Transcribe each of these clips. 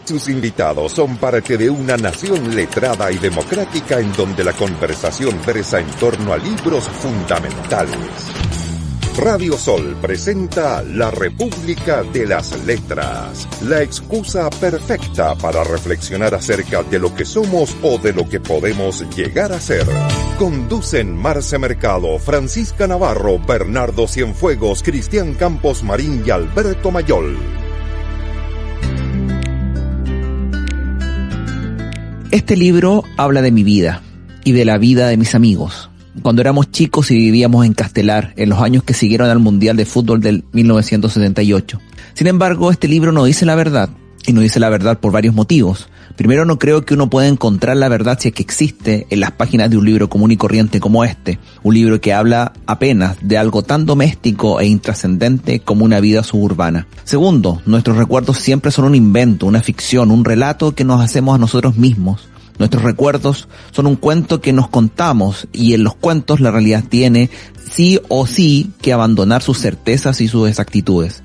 Sus invitados son parte de una nación letrada y democrática en donde la conversación versa en torno a libros fundamentales. Radio Sol presenta La República de las Letras, la excusa perfecta para reflexionar acerca de lo que somos o de lo que podemos llegar a ser. Conducen Marce Mercado, Francisca Navarro, Bernardo Cienfuegos, Cristian Campos Marín y Alberto Mayol. Este libro habla de mi vida y de la vida de mis amigos. Cuando éramos chicos y vivíamos en Castelar, en los años que siguieron al Mundial de Fútbol del 1978. Sin embargo, este libro no dice la verdad, y no dice la verdad por varios motivos. Primero, no creo que uno pueda encontrar la verdad si es que existe en las páginas de un libro común y corriente como este. Un libro que habla apenas de algo tan doméstico e intrascendente como una vida suburbana. Segundo, nuestros recuerdos siempre son un invento, una ficción, un relato que nos hacemos a nosotros mismos. Nuestros recuerdos son un cuento que nos contamos, y en los cuentos la realidad tiene sí o sí que abandonar sus certezas y sus exactitudes.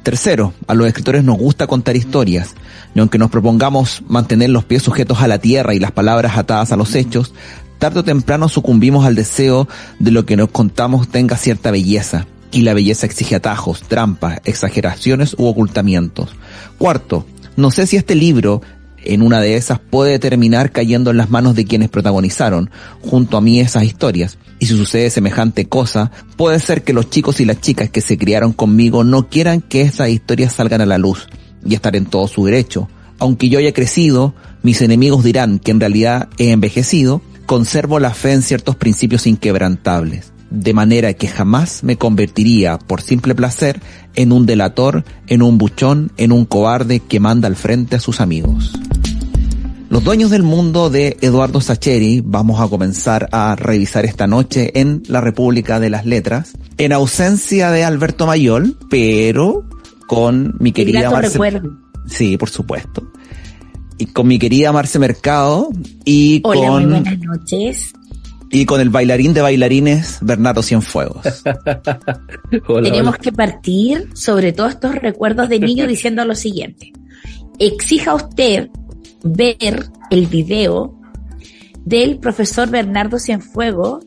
Tercero, a los escritores nos gusta contar historias, y aunque nos propongamos mantener los pies sujetos a la tierra y las palabras atadas a los hechos, tarde o temprano sucumbimos al deseo de lo que nos contamos tenga cierta belleza, y la belleza exige atajos, trampas, exageraciones u ocultamientos. Cuarto, no sé si este libro en una de esas puede terminar cayendo en las manos de quienes protagonizaron junto a mí esas historias. Y si sucede semejante cosa, puede ser que los chicos y las chicas que se criaron conmigo no quieran que esas historias salgan a la luz, y estar en todo su derecho. Aunque yo haya crecido, mis enemigos dirán que en realidad he envejecido, conservo la fe en ciertos principios inquebrantables. De manera que jamás me convertiría, por simple placer, en un delator, en un buchón, en un cobarde que manda al frente a sus amigos. Los dueños del mundo de Eduardo Sacheri vamos a comenzar a revisar esta noche en La República de las Letras, en ausencia de Alberto Mayol, pero con mi querida Marce. Sí, por supuesto. Y con mi querida Marce Mercado y hola, con... muy buenas noches. Y con el bailarín de bailarines, Bernardo Cienfuegos. Tenemos que partir sobre todos estos recuerdos de niño diciendo lo siguiente. Exija usted ver el video del profesor Bernardo Cienfuegos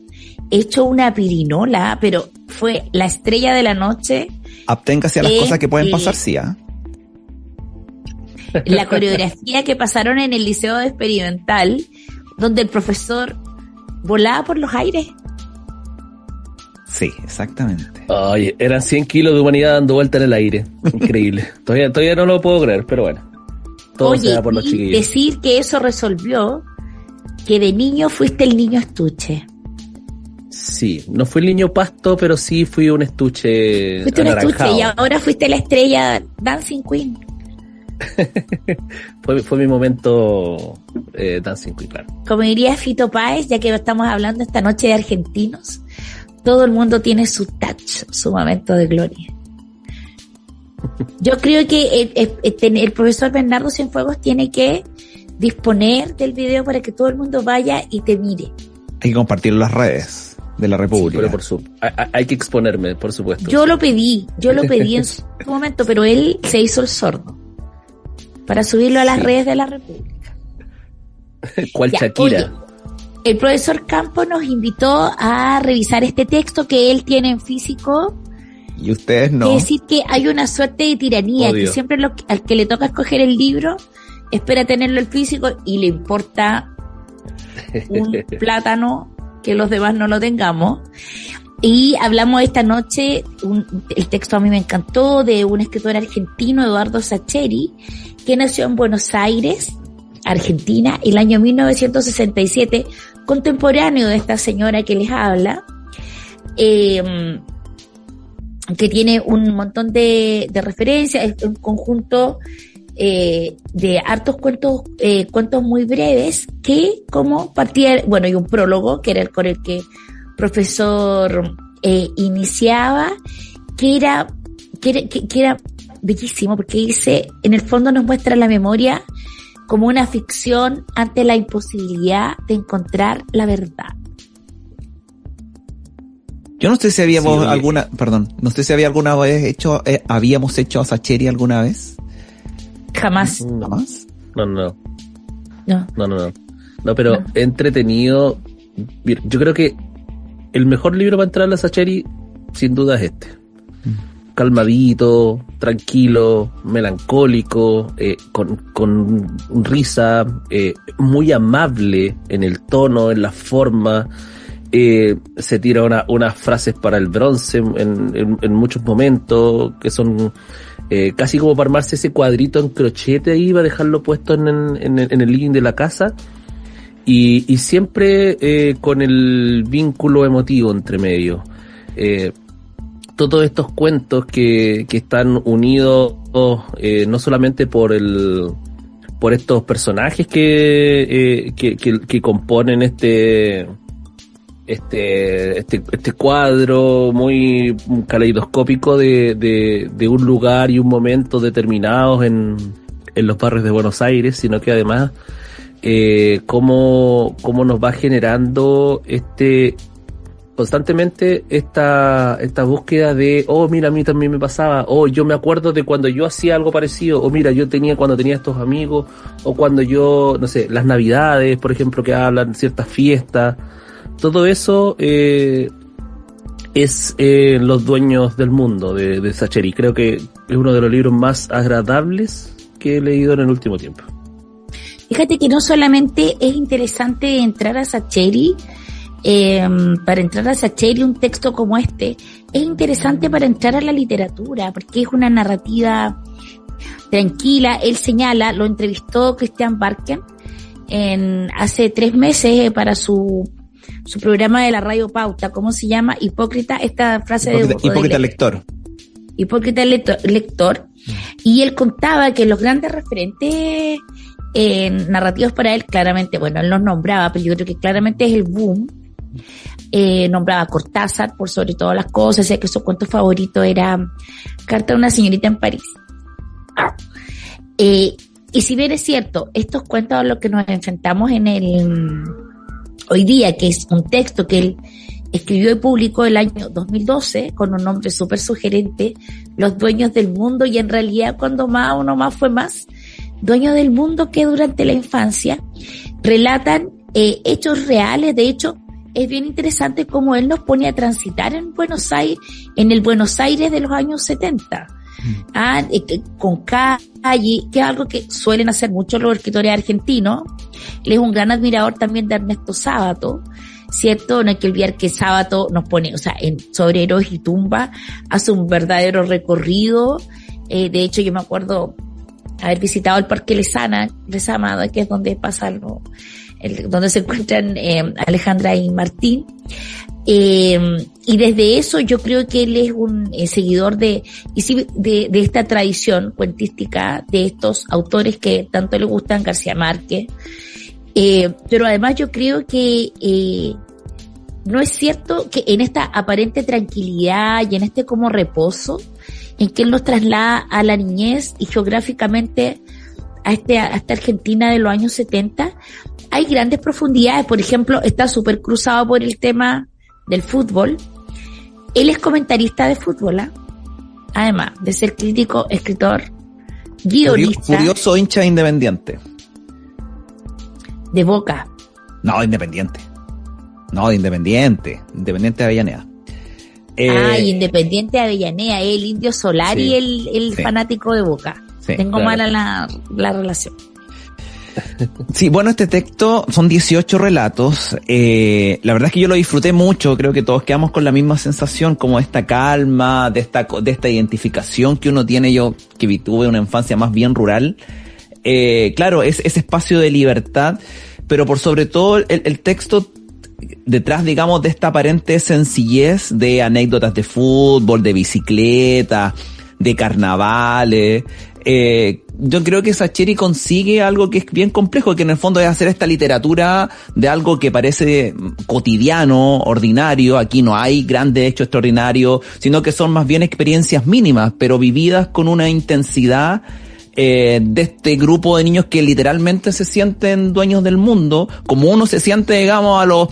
hecho una pirinola, pero fue la estrella de la noche. Abténgase a las cosas que pueden pasar, sí, ¿eh? La coreografía que pasaron en el Liceo Experimental, donde el profesor volaba por los aires. Sí, exactamente. Oye, eran 100 kilos de humanidad dando vuelta en el aire. Increíble. Todavía no lo puedo creer, pero bueno. Todo se da por los chiquillos. Decir que eso resolvió que de niño fuiste el niño estuche. Sí, no fui el niño pasto, pero sí fui un estuche. Fuiste un estuche y ahora fuiste la estrella Dancing Queen. fue mi momento Dancing Queen, claro. Como diría Fito Páez, ya que estamos hablando esta noche de argentinos, todo el mundo tiene su touch, su momento de gloria. Yo creo que el profesor Bernardo Cienfuegos tiene que disponer del video para que todo el mundo vaya y te mire. Hay que compartirlo en las redes de la República. Sí, pero hay que exponerme, por supuesto. Yo lo pedí en su momento, pero él se hizo el sordo para subirlo a las redes de la República. ¿Cuál ya, Shakira? Oye, el profesor Campos nos invitó a revisar este texto que él tiene en físico. Y ustedes no. Es decir, que hay una suerte de tiranía, que siempre al que le toca escoger el libro espera tenerlo en físico y le importa un plátano que los demás no lo tengamos. Y hablamos esta noche, el texto a mí me encantó, de un escritor argentino, Eduardo Sacheri, que nació en Buenos Aires, Argentina, el año 1967, contemporáneo de esta señora que les habla, que tiene un montón de referencias, es un conjunto de hartos cuentos muy breves, que como partía, bueno, y un prólogo, que era con el que profesor iniciaba, que era bellísimo, porque dice, en el fondo nos muestra la memoria como una ficción ante la imposibilidad de encontrar la verdad. Yo no sé si habíamos no sé si había alguna vez habíamos hecho a Sacheri alguna vez. Jamás. ¿Jamás? No, pero entretenido. Yo creo que el mejor libro para entrar a la Sacheri, sin duda, es este. Calmadito, tranquilo, melancólico, con risa, muy amable en el tono, en la forma. Se tira unas frases para el bronce en muchos momentos, que son casi como para armarse ese cuadrito en crochete ahí, va a dejarlo puesto en el living de la casa. Y siempre con el vínculo emotivo entre medio. Todos estos cuentos que están unidos no solamente por estos personajes que componen este cuadro muy caleidoscópico de un lugar y un momento determinados en los barrios de Buenos Aires, sino que además cómo nos va generando constantemente esta búsqueda de, oh, mira, a mí también me pasaba, oh, yo me acuerdo de cuando yo hacía algo parecido, o mira, cuando tenía estos amigos, o cuando yo, no sé, las navidades, por ejemplo, que hablan ciertas fiestas, todo eso es Los dueños del mundo de Sacheri. Creo que es uno de los libros más agradables que he leído en el último tiempo. Fíjate que no solamente es interesante entrar a Sacheri, para entrar a Sacheri un texto como este, es interesante para entrar a la literatura, porque es una narrativa tranquila. Él señala, lo entrevistó Christian Barken hace 3 meses para su programa de la Radio Pauta. ¿Cómo se llama? Hipócrita, esta frase Hipócrita lector. Hipócrita lector. Y él contaba que los grandes referentes narrativos para él, claramente, bueno, él los nombraba, pero yo creo que claramente es el boom. Nombraba a Cortázar por sobre todas las cosas, sé que su cuento favorito era Carta a una señorita en París. Y si bien es cierto, estos cuentos a los que nos enfrentamos hoy día, que es un texto que él escribió y publicó el año 2012 con un nombre súper sugerente, Los dueños del mundo, y en realidad cuando uno más fue más, dueños del mundo, que durante la infancia relatan hechos reales. De hecho, es bien interesante cómo él nos pone a transitar en Buenos Aires, en el Buenos Aires de los años 70. Con calle, que es algo que suelen hacer muchos los escritores argentinos. Él es un gran admirador también de Ernesto Sábato, ¿cierto? No hay que olvidar que Sábato nos pone, sobre Héroes y Tumba, hace un verdadero recorrido. De hecho, yo me acuerdo haber visitado el Parque Lezama, que es donde pasan donde se encuentran Alejandra y Martín. Y desde eso yo creo que él es un seguidor de esta tradición cuentística de estos autores que tanto le gustan, García Márquez. Pero además yo creo que no es cierto que en esta aparente tranquilidad y en este como reposo en que él nos traslada a la niñez y geográficamente a esta Argentina de los años 70, hay grandes profundidades. Por ejemplo, está súper cruzado por el tema del fútbol. Él es comentarista de fútbol, además de ser crítico, escritor, guionista. Curioso hincha Independiente. De Boca. No, Independiente. Independiente de Avellaneda. Independiente de Avellaneda, el Indio Solari, sí, el sí, fanático de Boca. Sí, tengo mala la relación. Sí, bueno, este texto son 18 relatos. La verdad es que yo lo disfruté mucho. Creo que todos quedamos con la misma sensación, como esta calma, de esta identificación que uno tiene. Yo que tuve una infancia más bien rural. Claro, es ese espacio de libertad, pero por sobre todo el texto detrás, digamos, de esta aparente sencillez de anécdotas de fútbol, de bicicleta, de carnavales. Yo creo que Sacheri consigue algo que es bien complejo, que en el fondo es hacer esta literatura de algo que parece cotidiano, ordinario. Aquí no hay grandes hechos extraordinarios, sino que son más bien experiencias mínimas, pero vividas con una intensidad de este grupo de niños que literalmente se sienten dueñños del mundo, como uno se siente, digamos, a los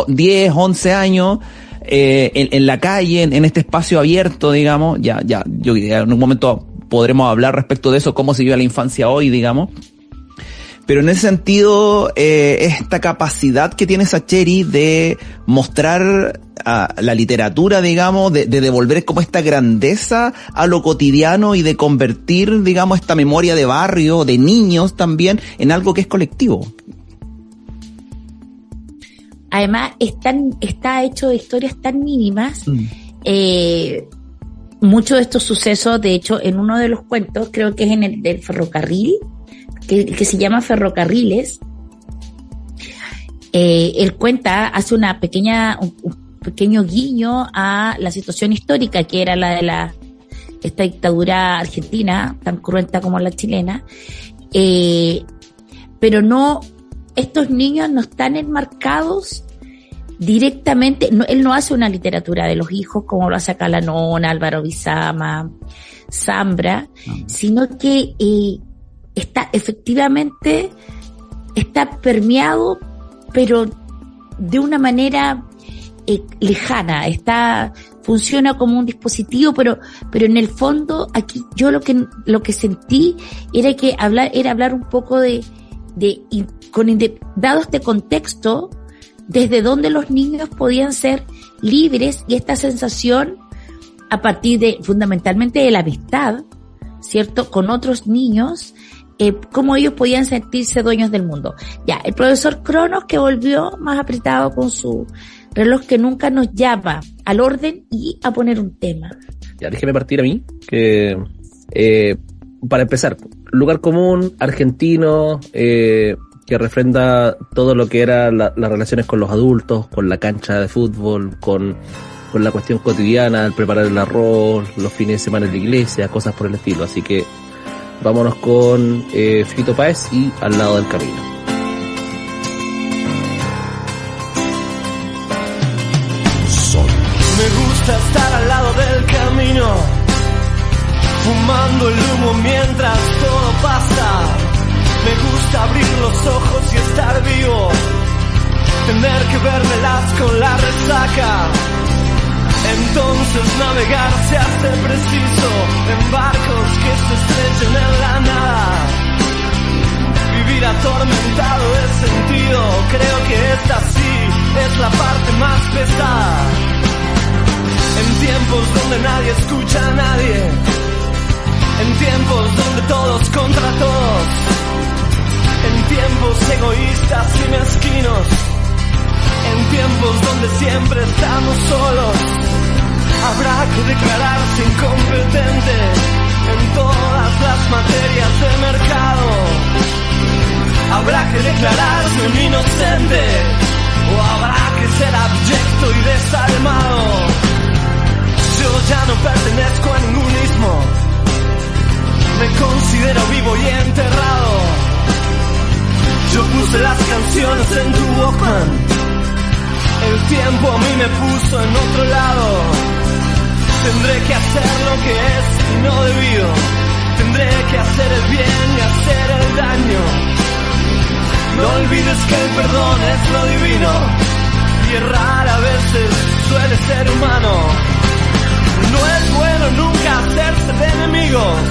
10, 11 años, en la calle, en este espacio abierto, digamos. Yo en un momento podremos hablar respecto de eso, cómo se vive la infancia hoy, digamos. Pero en ese sentido, esta capacidad que tiene Sacheri de mostrar la literatura, digamos, de devolver como esta grandeza a lo cotidiano y de convertir, digamos, esta memoria de barrio, de niños también, en algo que es colectivo. Además, está hecho de historias tan mínimas. Muchos de estos sucesos, de hecho, en uno de los cuentos, creo que es en el del ferrocarril, que se llama Ferrocarriles, él hace un pequeño guiño a la situación histórica que era la de esta dictadura argentina, tan cruenta como la chilena, pero no, estos niños no están enmarcados directamente, él no hace una literatura de los hijos como lo hace acá la Nona, Álvaro Bizama, Zambra, sino que efectivamente está permeado, pero de una manera lejana, funciona como un dispositivo, pero en el fondo aquí yo lo que sentí era que hablar un poco dado este contexto, desde donde los niños podían ser libres, y esta sensación a partir fundamentalmente de la amistad, ¿cierto?, con otros niños, cómo ellos podían sentirse dueños del mundo. Ya, el profesor Cronos, que volvió más apretado con su reloj que nunca, nos llama al orden y a poner un tema. Ya, déjeme partir a mí, que para empezar, lugar común, argentino, que refrenda todo lo que era las relaciones con los adultos, con la cancha de fútbol, con la cuestión cotidiana, el preparar el arroz, los fines de semana en la iglesia, cosas por el estilo. Así que vámonos con Fito Páez y Al lado del camino. Me gusta estar al lado del camino, fumando el humo mientras todo pasa. Me gusta abrir los ojos y estar vivo, tener que vérmelas con la resaca. Entonces navegar se hace preciso en barcos que se estrechen en la nada. Vivir atormentado es sentido, creo que esta sí es la parte más pesada. En tiempos donde nadie escucha a nadie, en tiempos donde todos contra todos, en tiempos egoístas y mezquinos, en tiempos donde siempre estamos solos. Habrá que declararse incompetente en todas las materias de mercado. Habrá que declararse un inocente, o habrá que ser abyecto y desalmado. Yo ya no pertenezco a ningún ismo, me considero vivo y enterrado. Yo puse las canciones en tu Walkman, el tiempo a mí me puso en otro lado. Tendré que hacer lo que es y no debido, tendré que hacer el bien y hacer el daño. No olvides que el perdón es lo divino, y errar a veces suele ser humano. No es bueno nunca hacerse de enemigos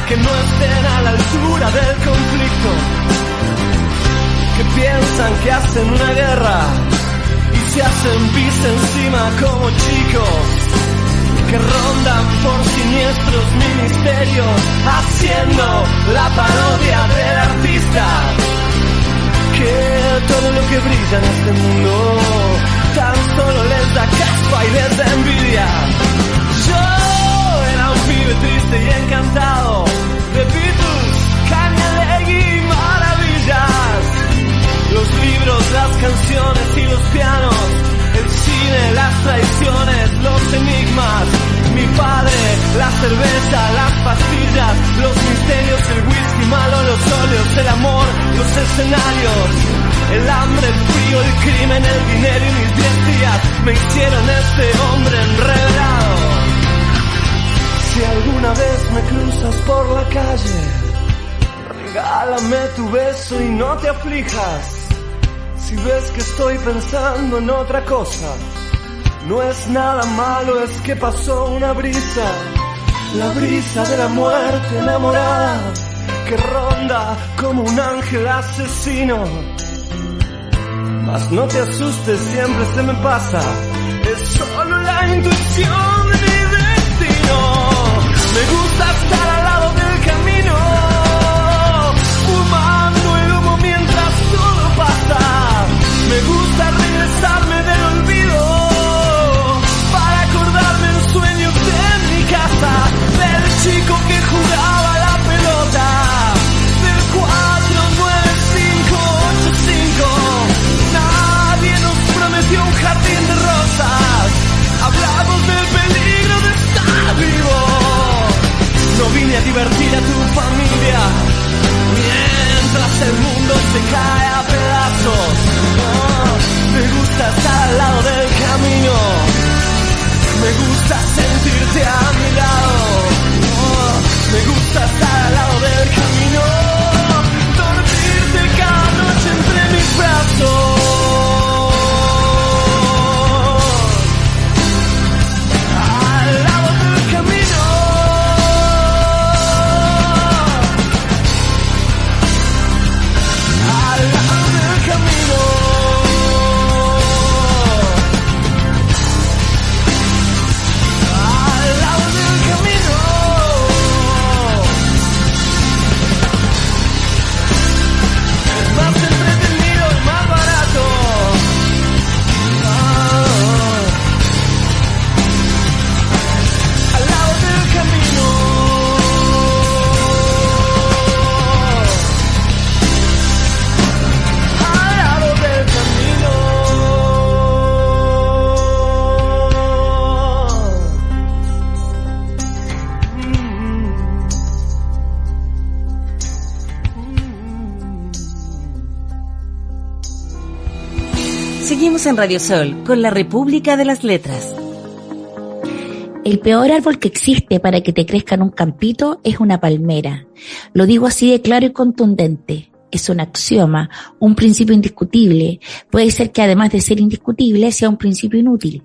que no estén a la altura del conflicto, que piensan que hacen una guerra y se hacen pis encima como chicos, que rondan por siniestros ministerios haciendo la parodia del artista, que todo lo que brilla en este mundo tan solo les da caspa y les da envidia. Yo era un pibe triste y encantado de Beatles, Cañalegui y maravillas. Los libros, las canciones y los pianos, el cine, las traiciones, los enigmas, mi padre, la cerveza, las pastillas, los misterios, el whisky malo, los óleos, el amor, los escenarios, el hambre, el frío, el crimen, el dinero y mis 10 días me hicieron este hombre enredado. Si alguna vez me cruzas por la calle, regálame tu beso y no te aflijas. Si ves que estoy pensando en otra cosa, no es nada malo, es que pasó una brisa. la brisa de la muerte enamorada que ronda como un ángel asesino. Mas no te asustes, siempre se me pasa, es solo la intuición de mi destino. Me gusta estar al lado del camino, fumando el humo mientras todo pasa. Me gusta regresarme del olvido para acordarme en sueños de mi casa, del chico que jugaba la pelota, del 49585. Nadie nos prometió un jardín de rosas, hablamos del peligro de estar vivo. No vine a divertir a tu familia mientras el mundo se cae a pedazos. Oh, me gusta estar al lado del camino, me gusta sentirte a mi lado. Oh, me gusta estar al lado del camino, dormirte cada noche entre mis brazos. Al lado del camino, al lado del camino. Más entretenido y más barato. Al lado del camino. Al lado del camino. Seguimos en Radio Sol con la República de las Letras. El peor árbol que existe para que te crezca en un campito es una palmera. Lo digo así de claro y contundente. Es un axioma, un principio indiscutible. Puede ser que además de ser indiscutible sea un principio inútil.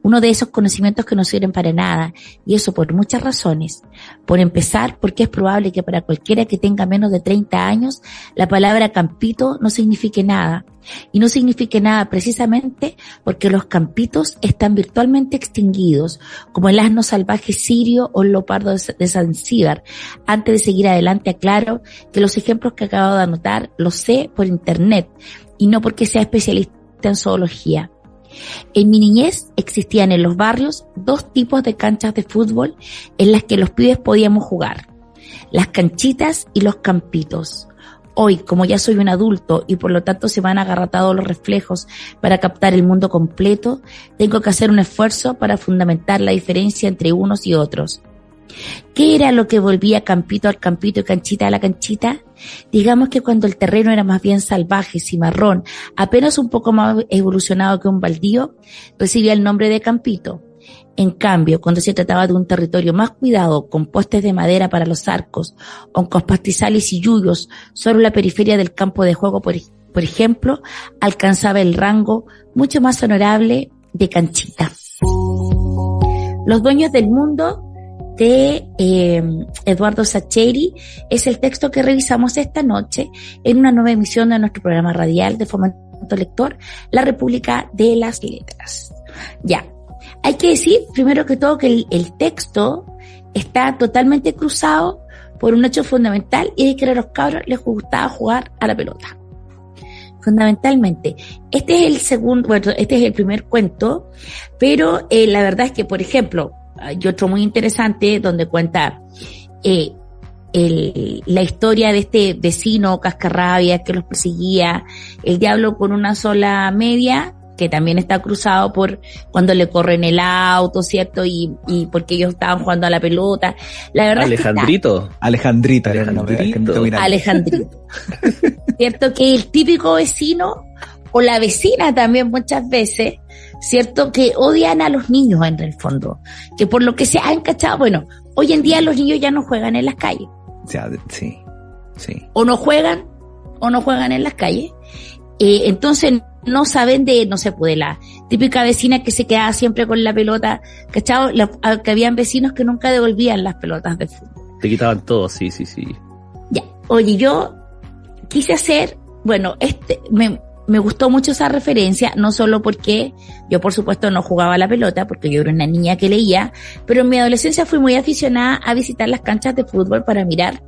Uno de esos conocimientos que no sirven para nada, y eso por muchas razones. Por empezar, porque es probable que para cualquiera que tenga menos de 30 años, la palabra campito no signifique nada. Y no signifique nada precisamente porque los campitos están virtualmente extinguidos, como el asno salvaje sirio o el leopardo de Zanzíbar. Antes de seguir adelante, aclaro que los ejemplos que acabo de anotar los sé por internet y no porque sea especialista en zoología. En mi niñez existían en los barrios dos tipos de canchas de fútbol en las que los pibes podíamos jugar: las canchitas y los campitos. Hoy, como ya soy un adulto y por lo tanto se van agarratados los reflejos para captar el mundo completo, tengo que hacer un esfuerzo para fundamentar la diferencia entre unos y otros. ¿Qué era lo que volvía campito al campito y canchita a la canchita? Digamos que cuando el terreno era más bien salvaje, cimarrón, apenas un poco más evolucionado que un baldío, recibía el nombre de campito. En cambio, cuando se trataba de un territorio más cuidado, con postes de madera para los arcos, o con pastizales y yuyos, solo la periferia del campo de juego, por ejemplo, alcanzaba el rango mucho más honorable de canchita. Los dueños del mundo, de Eduardo Sacheri, es el texto que revisamos esta noche en una nueva emisión de nuestro programa radial de fomento lector, La República de las Letras. Ya, hay que decir primero que todo que el texto está totalmente cruzado por un hecho fundamental, y es que a los cabros les gustaba jugar a la pelota. Fundamentalmente. Este es el primer cuento, pero la verdad es que, por ejemplo, hay otro muy interesante donde cuenta la historia de este vecino cascarrabias que los perseguía, el diablo con una sola media, que también está cruzado por cuando le corren el auto, ¿cierto? Y porque ellos estaban jugando a la pelota. La verdad Alejandrito. Alejandrito. ¿Cierto? Que el típico vecino o la vecina también muchas veces, ¿cierto? Que odian a los niños en el fondo. Que por lo que se han cachado, bueno, hoy en día los niños ya no juegan en las calles. O sea, sí. O no juegan en las calles. Entonces no saben no sé, pues de la típica vecina que se quedaba siempre con la pelota, ¿cachai? Que habían vecinos que nunca devolvían las pelotas de fútbol. Te quitaban todo, sí. Ya, oye, yo quise hacer, bueno, me gustó mucho esa referencia, no solo porque yo por supuesto no jugaba a la pelota, porque yo era una niña que leía, pero en mi adolescencia fui muy aficionada a visitar las canchas de fútbol para mirar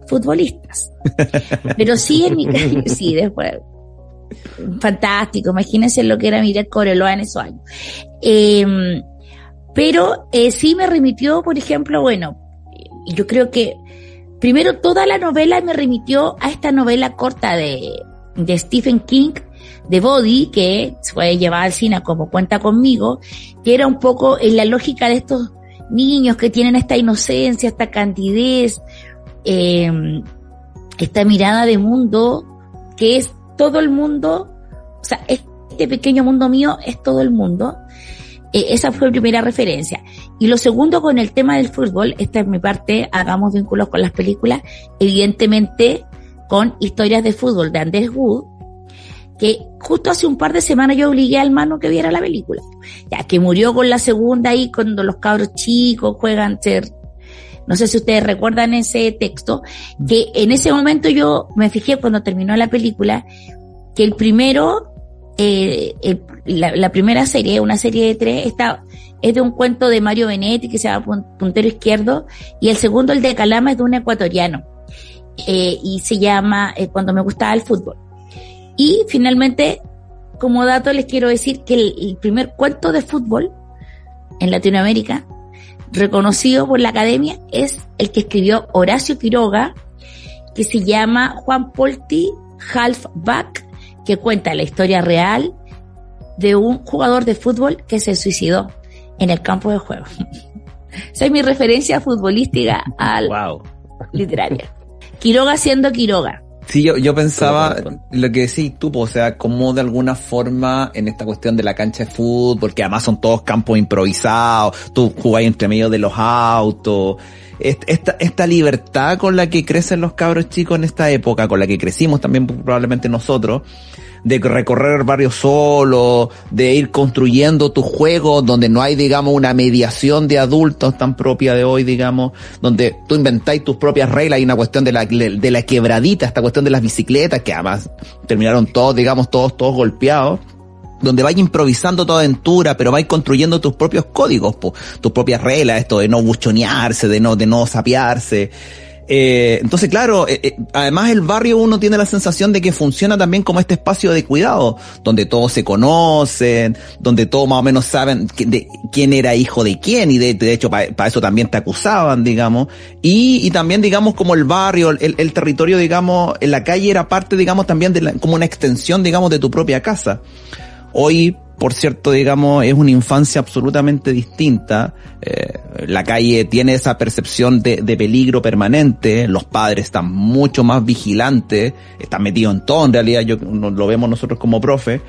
futbolistas. Pero sí, sí, después, fantástico, imagínense lo que era mirar Cobreloa en esos años. Pero sí me remitió, por ejemplo, bueno, yo creo que primero toda la novela me remitió a esta novela corta de Stephen King, The Body, que fue llevada al cine como Cuenta conmigo, que era un poco en la lógica de estos niños que tienen esta inocencia, esta candidez, esta mirada de mundo, que es todo el mundo, o sea, este pequeño mundo mío es todo el mundo. Esa fue mi primera referencia. Y lo segundo, con el tema del fútbol, esta es mi parte, hagamos vínculos con las películas, evidentemente con Historias de fútbol de Andrés Wood, que justo hace un par de semanas yo obligué al Manu que viera la película, ya que murió con la segunda ahí cuando los cabros chicos juegan no sé si ustedes recuerdan ese texto, que en ese momento yo me fijé cuando terminó la película, que el primero, la primera serie, una serie de 3, es de un cuento de Mario Benetti que se llama Puntero Izquierdo, y el segundo, el de Calama, es de un ecuatoriano, y se llama Cuando me gustaba el fútbol. Y finalmente, como dato, les quiero decir que el primer cuento de fútbol en Latinoamérica, reconocido por la academia, es el que escribió Horacio Quiroga, que se llama Juan Polti Halfback, que cuenta la historia real de un jugador de fútbol que se suicidó en el campo de juego. Esa es mi referencia futbolística al literaria. Quiroga siendo Quiroga. Sí, yo pensaba lo que decís tú, o sea, como de alguna forma en esta cuestión de la cancha de fútbol, que además son todos campos improvisados, tú jugás entre medio de los autos, esta libertad con la que crecen los cabros chicos en esta época, con la que crecimos también probablemente nosotros, de recorrer el barrio solo, de ir construyendo tu juego, donde no hay, digamos, una mediación de adultos tan propia de hoy, digamos, donde tú inventáis tus propias reglas. Hay una cuestión de la quebradita, esta cuestión de las bicicletas, que además terminaron todos, digamos, todos golpeados, donde vais improvisando tu aventura, pero vais construyendo tus propios códigos, tus propias reglas, esto de no buchonearse, de no sapearse. Entonces, claro, además el barrio uno tiene la sensación de que funciona también como este espacio de cuidado, donde todos se conocen, donde todos más o menos saben quién era hijo de quién, y de hecho para eso también te acusaban, digamos, y también, digamos, como el barrio, el territorio, digamos, en la calle era parte, digamos, también como una extensión, digamos, de tu propia casa. Hoy, por cierto, digamos, es una infancia absolutamente distinta. La calle tiene esa percepción de peligro permanente. Los padres están mucho más vigilantes, están metidos en todo, en realidad, lo vemos nosotros como profe.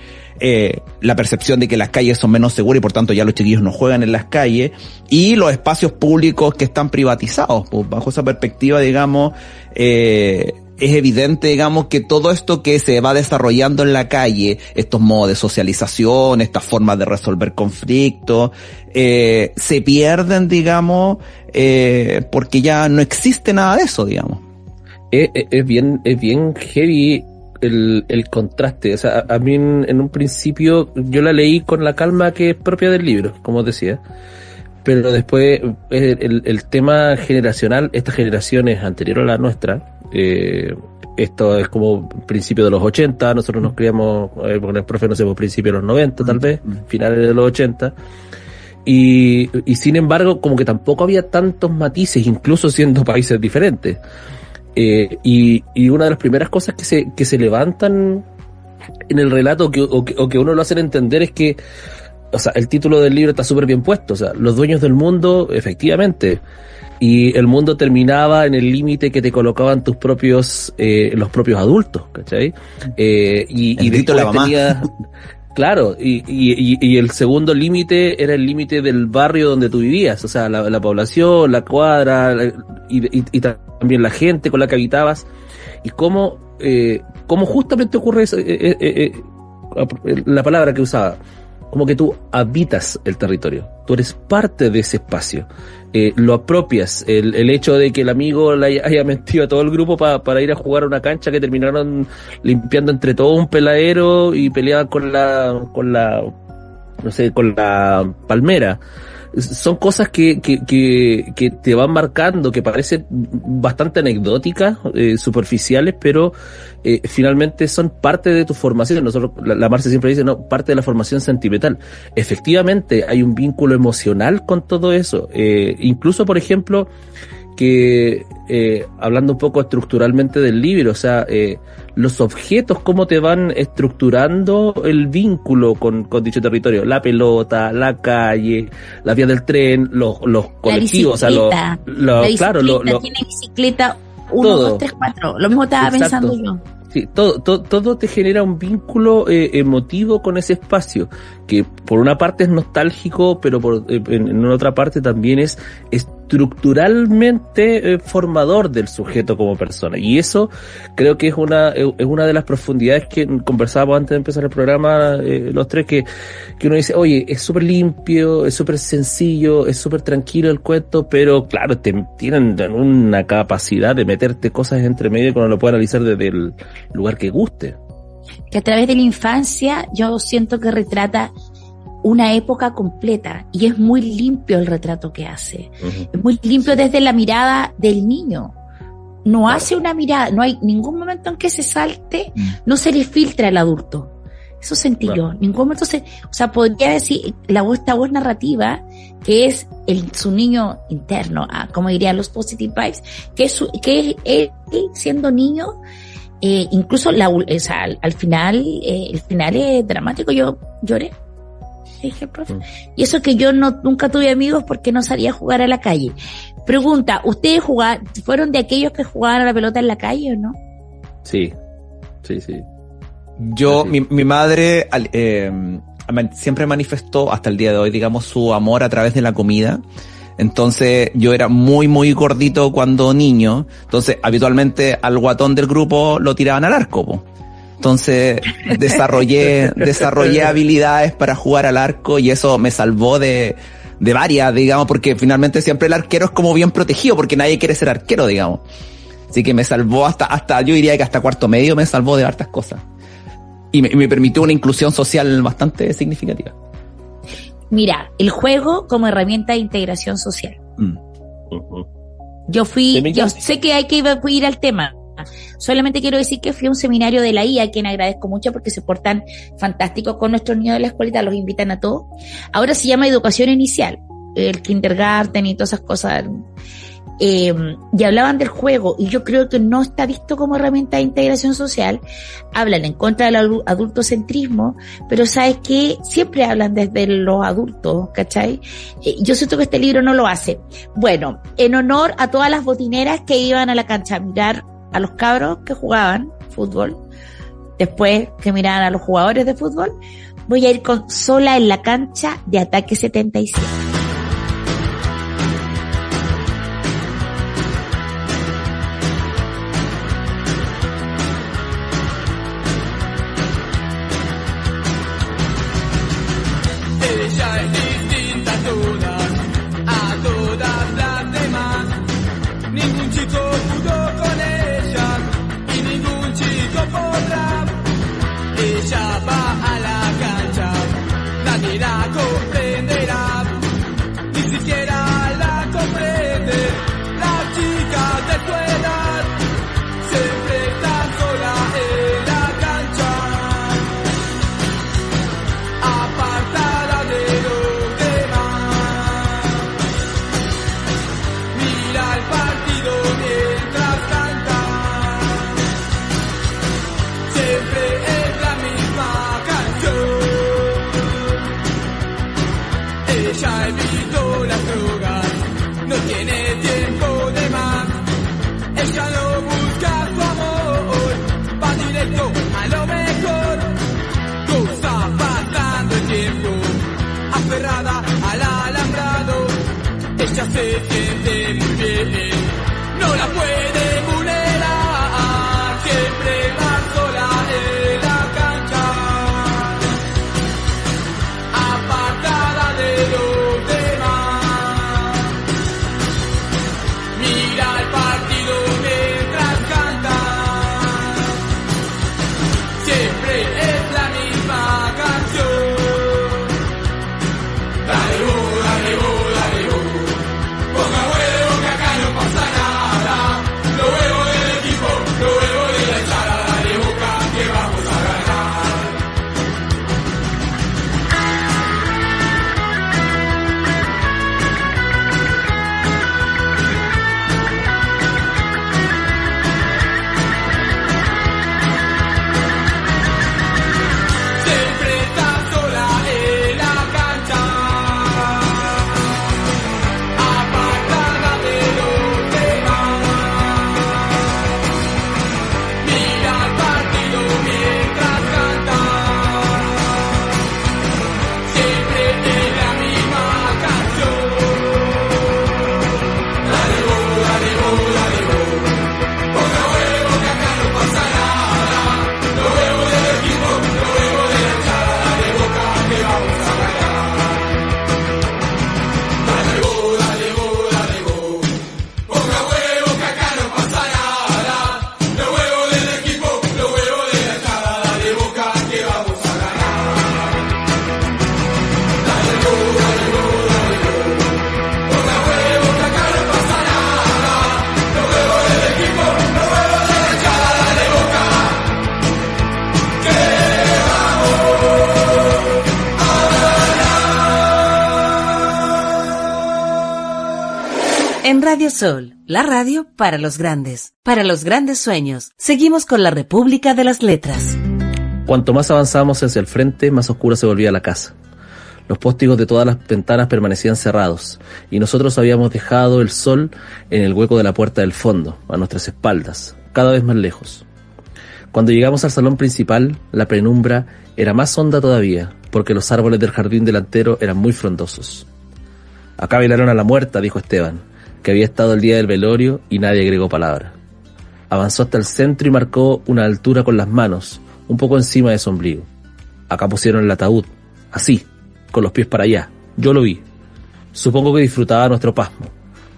La percepción de que las calles son menos seguras y por tanto ya los chiquillos no juegan en las calles, y los espacios públicos que están privatizados. Pues bajo esa perspectiva, digamos, es evidente, digamos, que todo esto que se va desarrollando en la calle, estos modos de socialización, estas formas de resolver conflictos, se pierden, digamos, porque ya no existe nada de eso, digamos. Es bien heavy el contraste. O sea, a mí en un principio yo la leí con la calma que es propia del libro, como decía. Pero después el tema generacional, esta generación es anterior a la nuestra. Esto es como principio de los 80, nosotros nos criamos, con el profe, no sé, por principio de los 90 tal vez, finales de los 80, y sin embargo como que tampoco había tantos matices, incluso siendo países diferentes, y una de las primeras cosas que se levantan en el relato o que uno lo hacen entender es que, o sea, el título del libro está súper bien puesto, o sea, los dueños del mundo, efectivamente, y el mundo terminaba en el límite que te colocaban tus propios, los propios adultos, ¿cachai? Y después la mamá. Claro, y el segundo límite era el límite del barrio donde tú vivías, o sea, la población, la cuadra, y también la gente con la que habitabas, y cómo justamente ocurre eso, la palabra que usaba, como que tú habitas el territorio, tú eres parte de ese espacio, lo apropias, el hecho de que el amigo le haya metido a todo el grupo para ir a jugar a una cancha que terminaron limpiando entre todos un peladero y peleaban con la palmera. Son cosas que te van marcando, que parecen bastante anecdóticas, superficiales, pero finalmente son parte de tu formación. Nosotros, la Marce siempre dice, no, parte de la formación sentimental. Efectivamente, hay un vínculo emocional con todo eso. Incluso, por ejemplo, que hablando un poco estructuralmente del libro, o sea, los objetos, cómo te van estructurando el vínculo con dicho territorio, la pelota, la calle, la vía del tren, los colectivos, o sea, tiene bicicleta 1, 2, 3, 4, lo mismo estaba pensando yo. Sí, todo te genera un vínculo emotivo con ese espacio, que por una parte es nostálgico, pero en otra parte también es estructuralmente formador del sujeto como persona. Y eso creo que es una de las profundidades que conversábamos antes de empezar el programa, los tres, que uno dice, oye, es súper limpio, es súper sencillo, es súper tranquilo el cuento, pero claro, tienen una capacidad de meterte cosas entre medio que uno lo puede analizar desde el lugar que guste. Que a través de la infancia yo siento que retrata una época completa y es muy limpio el retrato que hace. Uh-huh. Es muy limpio desde la mirada del niño. No hace una mirada, no hay ningún momento en que se salte, no se le filtra al adulto. Eso sentí yo. Ningún momento o sea, podría decir esta voz narrativa que es su niño interno, como dirían los positive vibes, que es él siendo niño. Incluso al final, el final es dramático, yo lloré, dije el profe. Y eso que yo nunca tuve amigos porque no salía a jugar a la calle. Pregunta, ¿ustedes fueron de aquellos que jugaban a la pelota en la calle o no? Sí. Yo, mi madre siempre manifestó hasta el día de hoy, digamos, su amor a través de la comida. Entonces yo era muy, muy gordito cuando niño. Entonces habitualmente al guatón del grupo lo tiraban al arco, po. Entonces desarrollé habilidades para jugar al arco y eso me salvó de varias, digamos, porque finalmente siempre el arquero es como bien protegido porque nadie quiere ser arquero, digamos. Así que me salvó hasta yo diría que hasta cuarto medio me salvó de hartas cosas. Y me permitió una inclusión social bastante significativa. Mira, el juego como herramienta de integración social. Yo sé que hay que ir al tema. Solamente quiero decir que fui a un seminario de la IA, a quien agradezco mucho porque se portan fantásticos con nuestros niños de la escuelita, los invitan a todos. Ahora se llama educación inicial, el kindergarten y todas esas cosas. Y hablaban del juego, y yo creo que no está visto como herramienta de integración social. Hablan en contra del adultocentrismo, pero ¿sabes qué? Siempre hablan desde los adultos, ¿cachai? Yo siento que este libro no lo hace. Bueno, en honor a todas las botineras que iban a la cancha a mirar a los cabros que jugaban fútbol, después que miraban a los jugadores de fútbol, voy a ir con Sola en la cancha de Ataque 77. En Radio Sol, la radio para los grandes sueños. Seguimos con la República de las Letras. Cuanto más avanzábamos hacia el frente, más oscura se volvía la casa. Los póstigos de todas las ventanas permanecían cerrados, y nosotros habíamos dejado el sol en el hueco de la puerta del fondo, a nuestras espaldas, cada vez más lejos. Cuando llegamos al salón principal, la penumbra era más honda todavía, porque los árboles del jardín delantero eran muy frondosos. Acá bailaron a la muerta, dijo Esteban, que había estado el día del velorio, y nadie agregó palabra. Avanzó hasta el centro y marcó una altura con las manos, un poco encima de su ombligo. Acá pusieron el ataúd, así, con los pies para allá. Yo lo vi. Supongo que disfrutaba nuestro pasmo.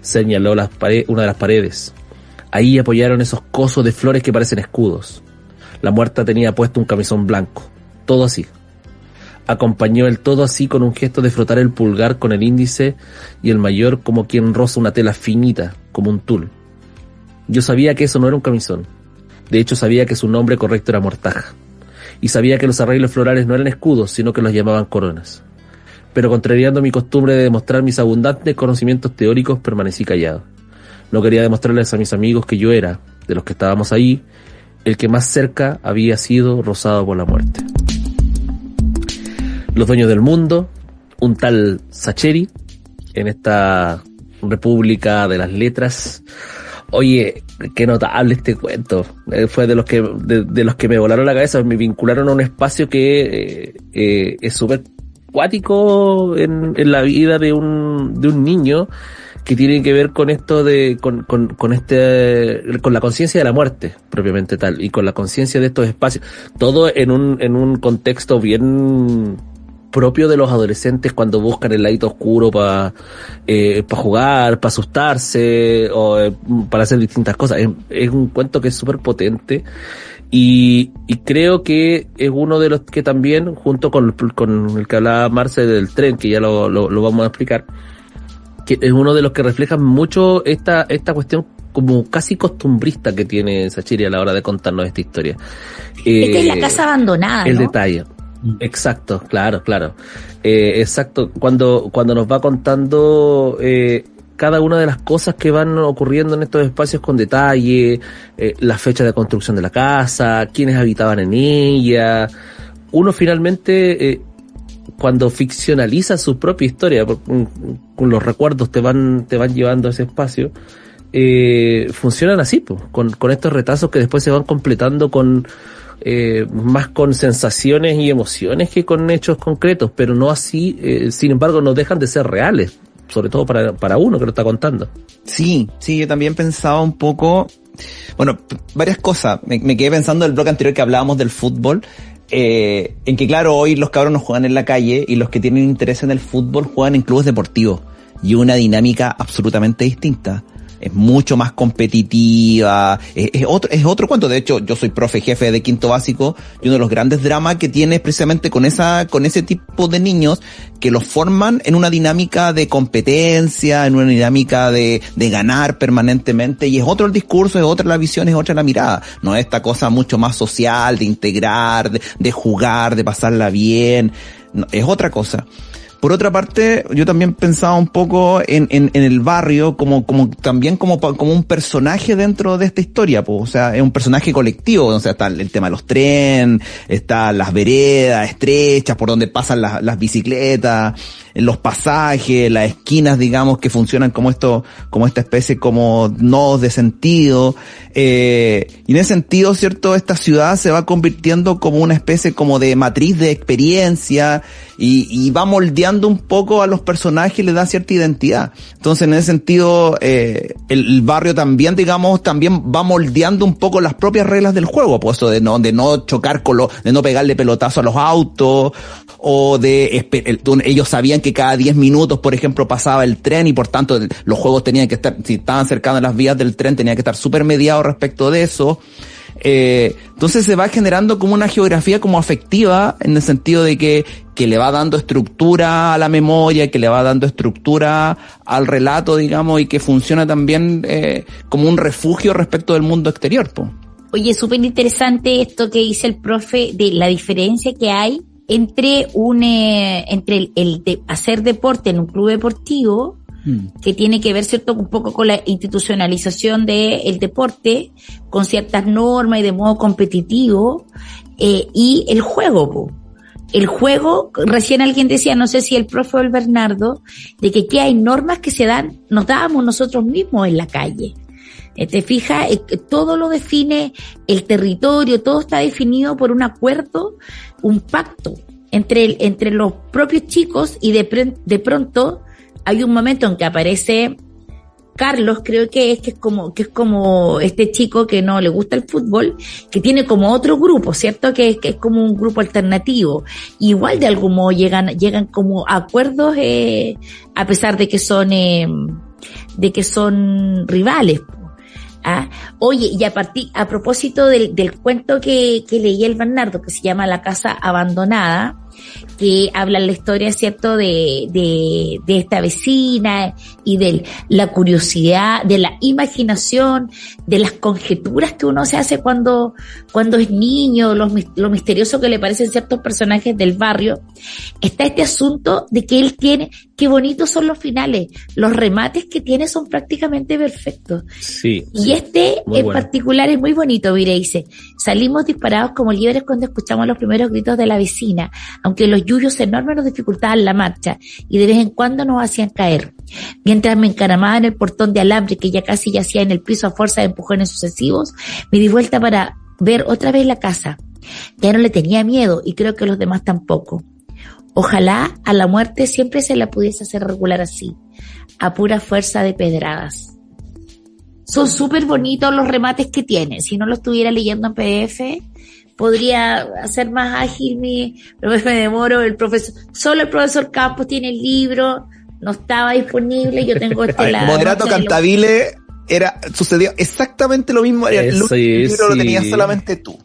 Señaló una de las paredes. Ahí apoyaron esos cosos de flores que parecen escudos. La muerta tenía puesto un camisón blanco. Todo así. Acompañó el todo así con un gesto de frotar el pulgar con el índice y el mayor como quien roza una tela finita, como un tul. Yo sabía que eso no era un camisón. De hecho, sabía que su nombre correcto era mortaja. Y sabía que los arreglos florales no eran escudos, sino que los llamaban coronas. Pero contrariando mi costumbre de demostrar mis abundantes conocimientos teóricos, permanecí callado. No quería demostrarles a mis amigos que yo era, de los que estábamos ahí, el que más cerca había sido rozado por la muerte. Los dueños del mundo, un tal Sacheri, en esta República de las Letras. Oye, qué notable este cuento. Fue de los que me volaron la cabeza, me vincularon a un espacio que es súper cuático en la vida de un niño, que tiene que ver con esto con la conciencia de la muerte propiamente tal, y con la conciencia de estos espacios, todo en un contexto bien propio de los adolescentes cuando buscan el ladito oscuro para jugar, para asustarse o para hacer distintas cosas. Es un cuento que es súper potente. Y creo que es uno de los que también, junto con el que hablaba Marce del tren, que ya lo vamos a explicar, que es uno de los que reflejan mucho esta cuestión como casi costumbrista que tiene Sacheri a la hora de contarnos esta historia. Esta es la casa abandonada, el ¿no? detalle. Exacto, claro. Exacto, cuando nos va contando cada una de las cosas que van ocurriendo en estos espacios con detalle, la fecha de construcción de la casa, quiénes habitaban en ella. Uno finalmente, cuando ficcionaliza su propia historia, con los recuerdos te van llevando a ese espacio, funcionan así, pues, con estos retazos que después se van completando más con sensaciones y emociones que con hechos concretos, pero no así, sin embargo, no dejan de ser reales, sobre todo para uno que lo está contando. Sí, yo también pensaba un poco, bueno, varias cosas. Me quedé pensando del bloque anterior que hablábamos del fútbol, en que claro, hoy los cabros no juegan en la calle y los que tienen interés en el fútbol juegan en clubes deportivos, y una dinámica absolutamente distinta. Es mucho más competitiva, es otro cuento. De hecho, yo soy profe jefe de quinto básico, y uno de los grandes dramas que tiene es precisamente con ese tipo de niños que los forman en una dinámica de competencia, en una dinámica de ganar permanentemente, y es otro el discurso, es otra la visión, es otra la mirada. No es esta cosa mucho más social, de integrar, de jugar, de pasarla bien, no, es otra cosa. Por otra parte, yo también pensaba un poco en el barrio como un personaje dentro de esta historia, pues, o sea, es un personaje colectivo. O sea, está el tema de los trenes, está las veredas estrechas por donde pasan las bicicletas, los pasajes, las esquinas, digamos, que funcionan como esta especie como nodos de sentido. Y en ese sentido, cierto, esta ciudad se va convirtiendo como una especie como de matriz de experiencia, y va moldeando un poco a los personajes, le da cierta identidad. Entonces, en ese sentido, el barrio también, digamos, también va moldeando un poco las propias reglas del juego, pues eso de no chocar de no pegarle pelotazo a los autos, o ellos sabían que cada 10 minutos, por ejemplo, pasaba el tren, y por tanto los juegos tenían que estar, si estaban cercanos a las vías del tren, tenían que estar súper mediados respecto de eso. Entonces se va generando como una geografía como afectiva, en el sentido de que le va dando estructura a la memoria, que le va dando estructura al relato, digamos, y que funciona también como un refugio respecto del mundo exterior, po. Oye, súper interesante esto que dice el profe de la diferencia que hay entre el de hacer deporte en un club deportivo que tiene que ver, ¿cierto?, un poco con la institucionalización del deporte, con ciertas normas y de modo competitivo, y el juego, po. El juego, recién alguien decía, no sé si el profe o el Bernardo, de que aquí hay normas que nos dábamos nosotros mismos en la calle. ¿Te fijas? Todo lo define el territorio, todo está definido por un acuerdo, un pacto entre los propios chicos, y de pronto hay un momento en que aparece Carlos, creo que es como este chico que no le gusta el fútbol, que tiene como otro grupo, ¿cierto? Que es como un grupo alternativo. Igual de algún modo llegan como a acuerdos, a pesar de que son rivales. ¿Ah? Oye, y a propósito del cuento que leí el Bernardo, que se llama La casa abandonada, que habla la historia, ¿cierto?, de esta vecina y de la curiosidad, de la imaginación, de las conjeturas que uno se hace cuando es niño, lo misterioso que le parecen ciertos personajes del barrio. Está este asunto de que él tiene, qué bonitos son los finales, los remates que tiene son prácticamente perfectos. Sí. Y este en particular es muy bonito, mire, dice: salimos disparados como liebres cuando escuchamos los primeros gritos de la vecina, aunque los yuyos enormes nos dificultaban la marcha y de vez en cuando nos hacían caer. Mientras me encaramaba en el portón de alambre que ya casi yacía en el piso a fuerza de empujones sucesivos, me di vuelta para ver otra vez la casa. Ya no le tenía miedo y creo que los demás tampoco. Ojalá a la muerte siempre se la pudiese hacer regular así, a pura fuerza de pedradas. Son súper bonitos los remates que tiene. Si no lo estuviera leyendo en PDF, podría hacer más ágil pero me demoro. Solo el profesor Campos tiene el libro, no estaba disponible, yo tengo Moderato Cantabile sucedió exactamente lo mismo, el libro lo tenías solamente tú.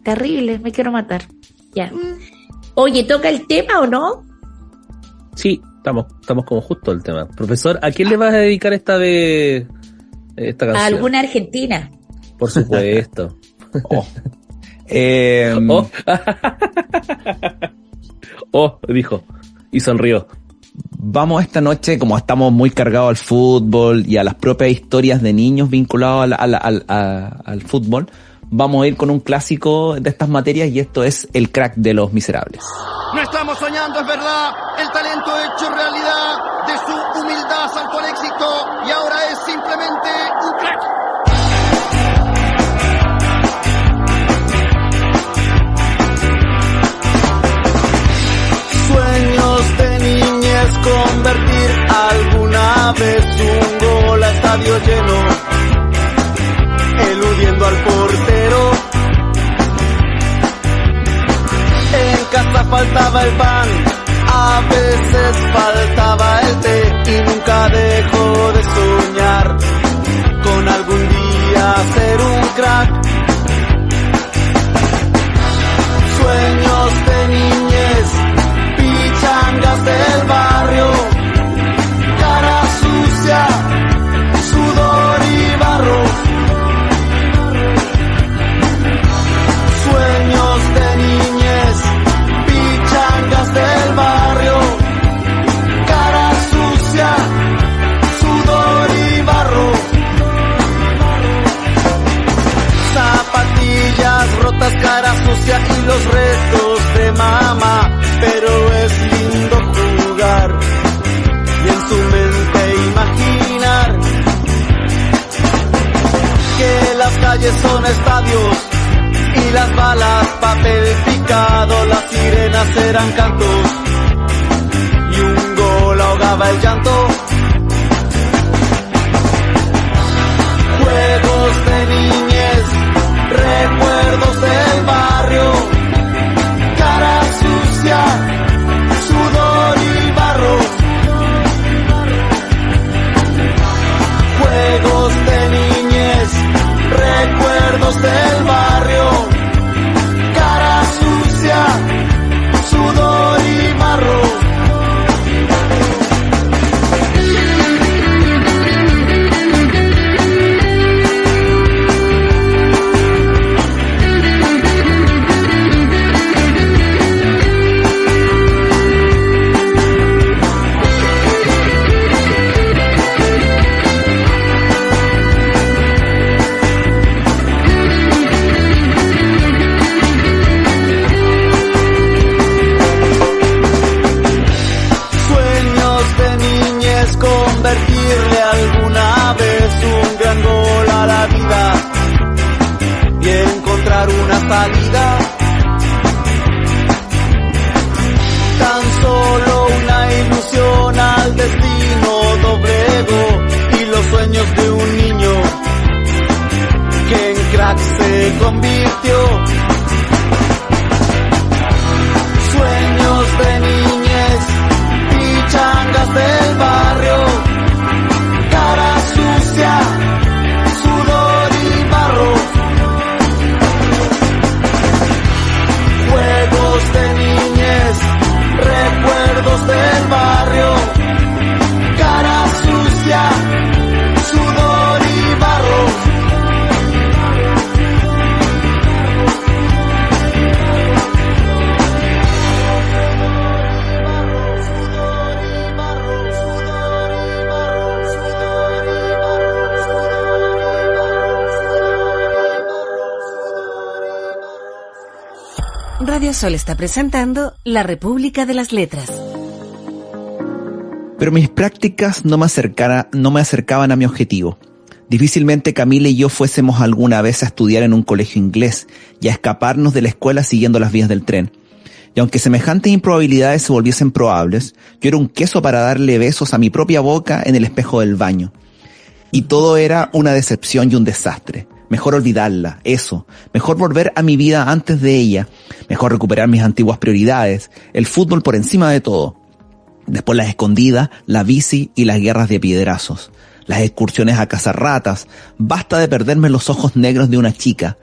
Terrible, me quiero matar. Ya. Oye, ¿toca el tema o no? Sí, estamos como justo el tema. Profesor, ¿a quién le vas a dedicar esta canción? A alguna argentina. Por supuesto. Dijo y sonrió. Vamos esta noche, como estamos muy cargados al fútbol y a las propias historias de niños vinculados al fútbol, vamos a ir con un clásico de estas materias, y esto es El crack de Los Miserables. No estamos soñando, es verdad, el talento hecho realidad, de su humildad saltó al éxito y ahora es simplemente un crack. Sueños de niñez, convertir alguna vez un gol a estadio lleno, eludiendo al portero. En casa faltaba el pan, a veces faltaba el té, y nunca dejó de soñar con algún día ser un crack. Sueños de niñez, pichangas del barrio, cara sucia, sudor y barro. Sueños de niñez, pichangas del barrio, cara sucia, sudor y barro. Zapatillas rotas, cara sucia y los restos de mamá, pero es lindo jugar y en su mente imaginar que las calles son estadios y las balas papel picado, las sirenas eran cantos y un gol ahogaba el llanto. Juegos de niñez, recuerdos del barrio, cara sucia, sudor y barro. Juegos de niñez, recuerdos del barrio, cara sucia, sudor y salida. Tan solo una ilusión al destino doblegó y los sueños de un niño que en crack se convirtió. Sueños de niñez, pichangas del barrio, cara sucia, sudor y barro. Juegos de niñez, recuerdos del barrio, cara sucia, sudor y barro. Radio Sol está presentando La República de las Letras. Pero mis prácticas no me acercaban a mi objetivo. Difícilmente Camila y yo fuésemos alguna vez a estudiar en un colegio inglés y a escaparnos de la escuela siguiendo las vías del tren. Y aunque semejantes improbabilidades se volviesen probables, yo era un queso para darle besos a mi propia boca en el espejo del baño. Y todo era una decepción y un desastre. Mejor olvidarla, eso. Mejor volver a mi vida antes de ella. Mejor recuperar mis antiguas prioridades. El fútbol por encima de todo. Después las escondidas, la bici y las guerras de piedrazos. Las excursiones a cazar ratas. Basta de perderme los ojos negros de una chica.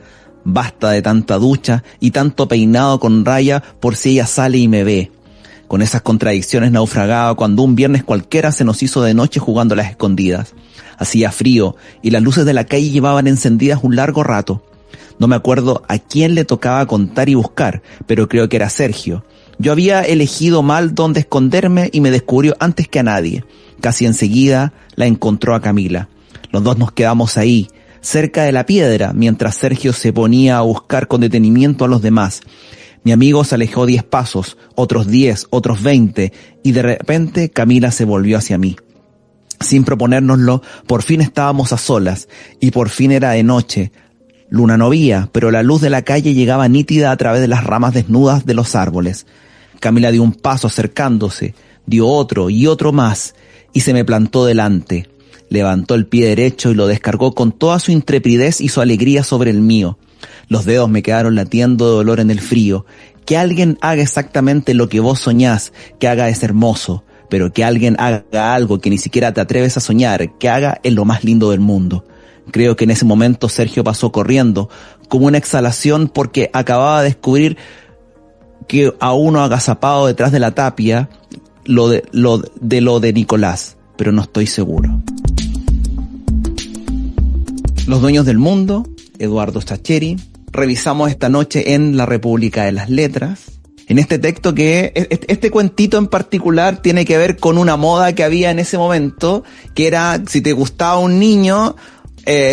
Basta de tanta ducha y tanto peinado con raya por si ella sale y me ve. Con esas contradicciones naufragaba cuando un viernes cualquiera se nos hizo de noche jugando a las escondidas. Hacía frío y las luces de la calle llevaban encendidas un largo rato. No me acuerdo a quién le tocaba contar y buscar, pero creo que era Sergio. Yo había elegido mal dónde esconderme y me descubrió antes que a nadie. Casi enseguida la encontró a Camila. Los dos nos quedamos ahí, cerca de la piedra, mientras Sergio se ponía a buscar con detenimiento a los demás. Mi amigo se alejó 10 pasos, otros 10, otros 20, y de repente Camila se volvió hacia mí. Sin proponérnoslo, por fin estábamos a solas, y por fin era de noche. Luna no había, pero la luz de la calle llegaba nítida a través de las ramas desnudas de los árboles. Camila dio un paso acercándose, dio otro y otro más, y se me plantó delante. Levantó el pie derecho y lo descargó con toda su intrepidez y su alegría sobre el mío. Los dedos me quedaron latiendo de dolor en el frío. Que alguien haga exactamente lo que vos soñás que haga es hermoso, pero que alguien haga algo que ni siquiera te atreves a soñar que haga es lo más lindo del mundo. Creo que en ese momento Sergio pasó corriendo, como una exhalación porque acababa de descubrir que a uno agazapado detrás de la tapia lo de Nicolás, pero no estoy seguro. Los dueños del mundo, Eduardo Sacheri, revisamos esta noche en La República de las Letras. En este texto este cuentito en particular tiene que ver con una moda que había en ese momento, que era, si te gustaba un niño,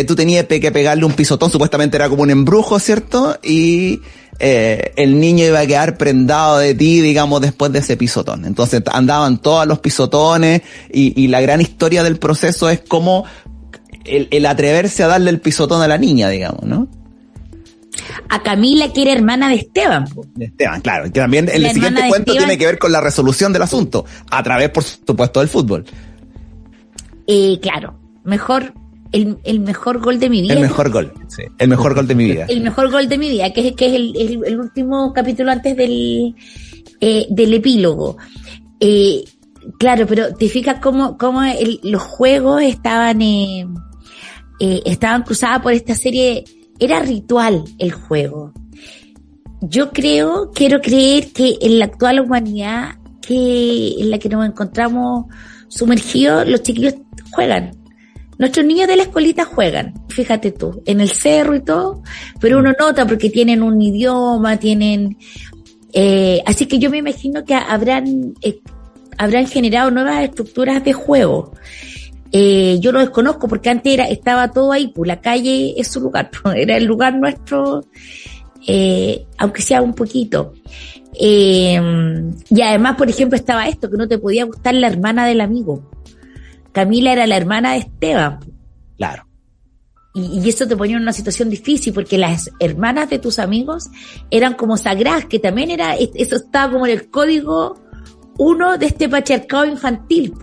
tú tenías que pegarle un pisotón, supuestamente era como un embrujo, ¿cierto? Y el niño iba a quedar prendado de ti, digamos, después de ese pisotón. Entonces andaban todos los pisotones y la gran historia del proceso es como el atreverse a darle el pisotón a la niña, digamos, ¿no? A Camila, que era hermana de Esteban. De Esteban, claro. Que también el siguiente cuento tiene que ver con la resolución del asunto, a través, por supuesto, del fútbol. Claro, el mejor gol de mi vida. El mejor gol, sí. El mejor gol de mi vida. El mejor gol de mi vida, que es el último capítulo antes del epílogo. Claro, pero te fijas cómo los juegos estaban cruzados por esta serie. Era ritual el juego. Yo quiero creer que en la actual humanidad en la que nos encontramos sumergidos, los chiquillos juegan. Nuestros niños de la escuelita juegan, fíjate tú, en el cerro y todo, pero uno nota porque tienen un idioma, así que yo me imagino que habrán generado nuevas estructuras de juego. Yo lo desconozco porque antes estaba todo ahí, pues la calle es su lugar, era el lugar nuestro, aunque sea un poquito. Y además, por ejemplo, estaba esto, que no te podía gustar la hermana del amigo. Camila era la hermana de Esteban. Claro. Y eso te ponía en una situación difícil, porque las hermanas de tus amigos eran como sagradas, que también eso estaba como en el código 1 de este patriarcado infantil.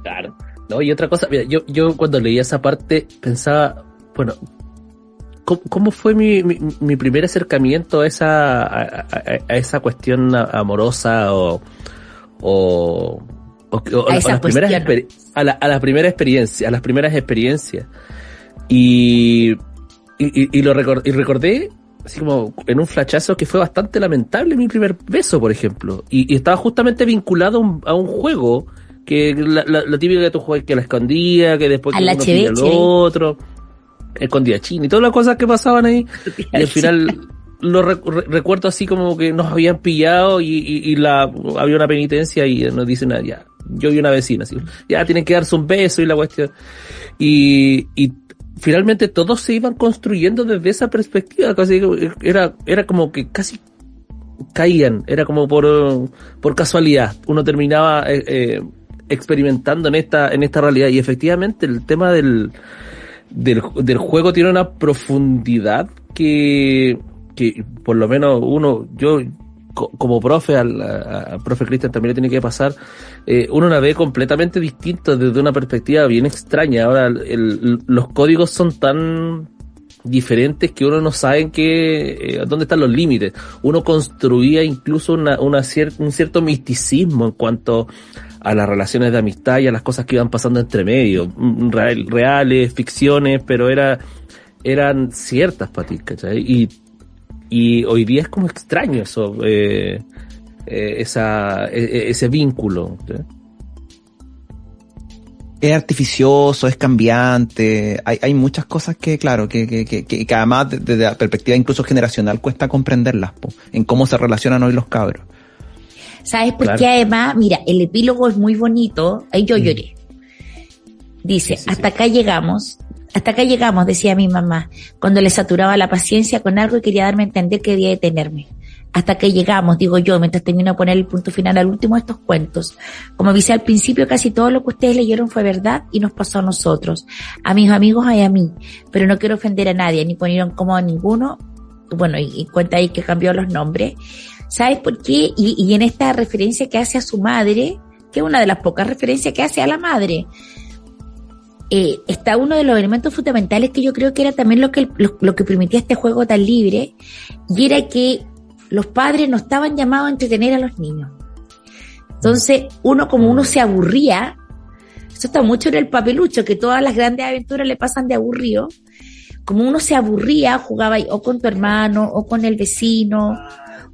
Claro. No, y otra cosa, mira, yo cuando leía esa parte pensaba, bueno, ¿cómo fue mi primer acercamiento a esa cuestión amorosa o a las primeras experiencias? Y recordé así como en un flachazo que fue bastante lamentable mi primer beso, por ejemplo, y estaba justamente vinculado a un juego que la típica que tú juegas, que la escondía, que después que uno pilla al otro, escondía chino y todas las cosas que pasaban ahí, y al final lo recuerdo así como que nos habían pillado y había una penitencia y nos dicen, ya, yo y una vecina, así, ya tienen que darse un beso y la cuestión, y finalmente todos se iban construyendo desde esa perspectiva, casi era como que casi caían, era como por casualidad, uno terminaba experimentando en esta realidad, y efectivamente el tema del juego tiene una profundidad que por lo menos yo como profe, al profe Cristian también le tiene que pasar, uno la ve completamente distinto desde una perspectiva bien extraña. Ahora los códigos son tan diferentes que uno no sabe dónde están los límites. Uno construía incluso un cierto misticismo en cuanto a las relaciones de amistad y a las cosas que iban pasando entre medio, reales, ficciones, pero eran ciertas para ti, ¿cachai? Y hoy día es como extraño eso, ese vínculo, ¿sí? Es artificioso, es cambiante, hay muchas cosas que, claro, que además desde la perspectiva incluso generacional cuesta comprenderlas, en cómo se relacionan hoy los cabros. ¿Sabes por qué? Además, mira, el epílogo es muy bonito, ahí yo lloré. Dice, sí. Hasta acá llegamos, decía mi mamá, cuando le saturaba la paciencia con algo y quería darme a entender que debía detenerme. Hasta que llegamos, digo yo, mientras termino de poner el punto final al último de estos cuentos. Como avisé al principio, casi todo lo que ustedes leyeron fue verdad y nos pasó a nosotros, a mis amigos y a mí, pero no quiero ofender a nadie, ni poner incómodo a ninguno. Bueno, y cuenta ahí que cambió los nombres. ¿Sabes por qué? Y en esta referencia que hace a su madre, que es una de las pocas referencias que hace a la madre, está uno de los elementos fundamentales que yo creo que era también lo que permitía este juego tan libre, y era que los padres no estaban llamados a entretener a los niños. Entonces, uno se aburría, eso está mucho en el Papelucho, que todas las grandes aventuras le pasan de aburrido, como uno se aburría, jugaba o con tu hermano, o con el vecino,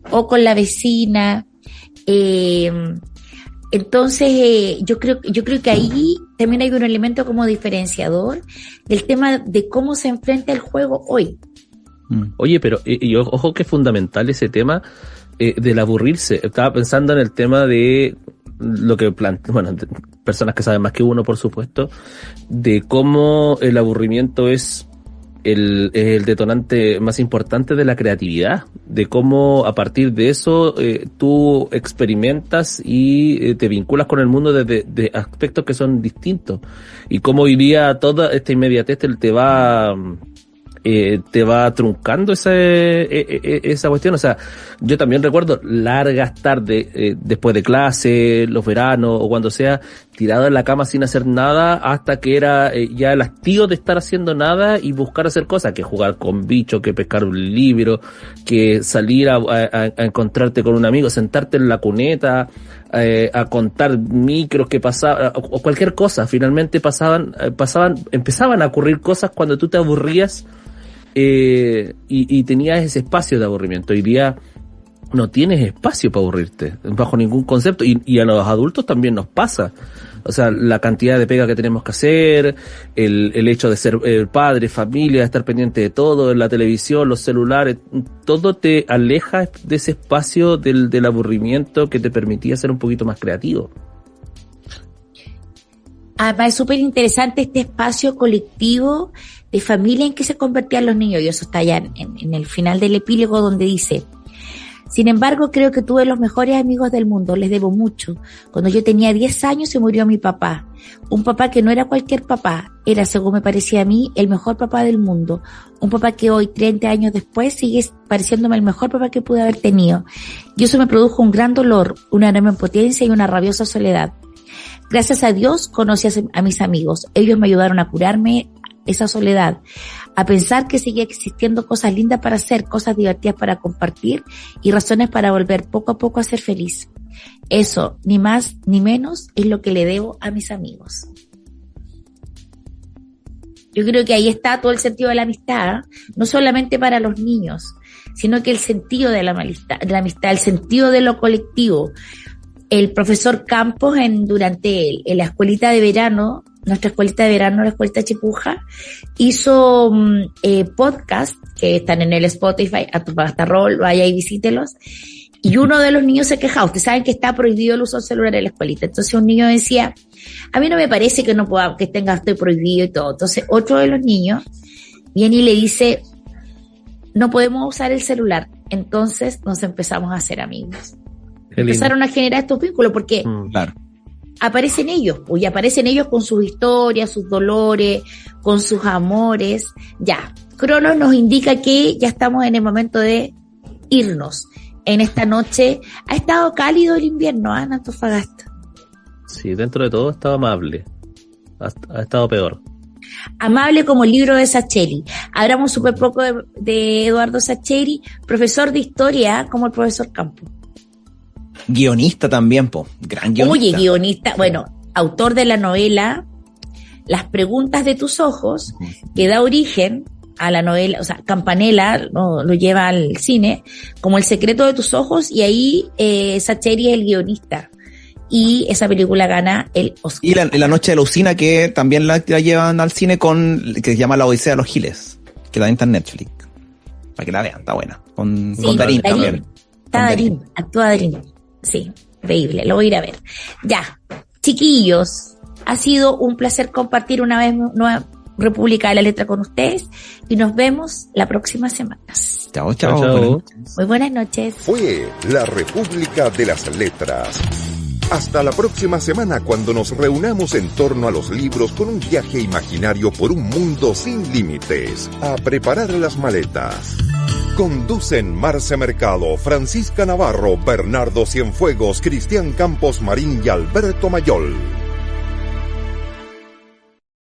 o con la vecina, entonces yo creo que ahí también hay un elemento como diferenciador del tema de cómo se enfrenta el juego hoy. Oye, pero ojo que es fundamental ese tema del aburrirse. Estaba pensando en el tema de lo que personas que saben más que uno, por supuesto, de cómo el aburrimiento es el detonante más importante de la creatividad, de cómo a partir de eso tú experimentas y te vinculas con el mundo de aspectos que son distintos, y cómo hoy día toda esta inmediatez te va truncando esa cuestión. O sea, yo también recuerdo largas tardes después de clase, los veranos o cuando sea, tirado en la cama sin hacer nada, hasta que era ya el hastío de estar haciendo nada y buscar hacer cosas, que jugar con bichos, que pescar un libro, que salir a encontrarte con un amigo, sentarte en la cuneta, a contar micros que pasaban, o cualquier cosa. Finalmente empezaban a ocurrir cosas cuando tú te aburrías, y tenías ese espacio de aburrimiento. Hoy día no tienes espacio para aburrirte bajo ningún concepto, y a los adultos también nos pasa. O sea, la cantidad de pega que tenemos que hacer, el hecho de ser padre, familia, estar pendiente de todo, la televisión, los celulares, todo te aleja de ese espacio del aburrimiento que te permitía ser un poquito más creativo. Además es súper interesante este espacio colectivo de familia en que se convertían los niños, y eso está ya en el final del epílogo, donde dice: Sin embargo, creo que tuve los mejores amigos del mundo, les debo mucho. Cuando yo tenía 10 años se murió mi papá. Un papá que no era cualquier papá, era, según me parecía a mí, el mejor papá del mundo. Un papá que hoy, 30 años después, sigue pareciéndome el mejor papá que pude haber tenido. Y eso me produjo un gran dolor, una enorme impotencia y una rabiosa soledad. Gracias a Dios conocí a mis amigos. Ellos me ayudaron a curarme esa soledad, a pensar que seguía existiendo cosas lindas para hacer, cosas divertidas para compartir y razones para volver poco a poco a ser feliz. Eso, ni más ni menos, es lo que le debo a mis amigos. Yo creo que ahí está todo el sentido de la amistad, no solamente para los niños, sino que el sentido de la amistad, el sentido de lo colectivo. El profesor Campos durante la escuelita de verano, nuestra escuelita de verano, la escuelita Chipuja, hizo podcast que están en el Spotify, hasta Roll, vaya y visítelos. Y uno de los niños se quejaba. Ustedes saben que está prohibido el uso del celular en la escuelita. Entonces un niño decía, a mí no me parece que no pueda, que estoy prohibido y todo. Entonces otro de los niños viene y le dice, no podemos usar el celular. Entonces nos empezamos a hacer amigos. Empezaron a generar estos vínculos porque claro, aparecen ellos, y aparecen ellos con sus historias, sus dolores, con sus amores. Ya, Cronos nos indica que ya estamos en el momento de irnos. En esta noche ha estado cálido el invierno, en Antofagasta. Sí, dentro de todo ha estado amable. Ha estado peor. Amable como el libro de Sacheri. Hablamos súper poco de Eduardo Sacheri, profesor de historia como el profesor Campos. Guionista también, gran guionista. Oye, guionista, bueno, autor de la novela Las preguntas de tus ojos, que da origen a la novela, o sea, Campanella lo lleva al cine, como El secreto de tus ojos, y ahí Sacheri es el guionista. Y esa película gana el Oscar. Y la noche de la usina, que también la llevan al cine que se llama La Odisea de los Giles, que también está en Netflix. Para que la vean, está buena. Con Darín también. Está Darín, actúa Darín. Sí, increíble, lo voy a ir a ver. Ya, chiquillos, ha sido un placer compartir una vez Nueva República de la Letra con ustedes y nos vemos la próxima semana. Chao, chao. Muy buenas noches. Fue la República de las Letras. Hasta la próxima semana cuando nos reunamos en torno a los libros con un viaje imaginario por un mundo sin límites. A preparar las maletas. Conducen Marce Mercado, Francisca Navarro, Bernardo Cienfuegos, Cristian Campos Marín y Alberto Mayol.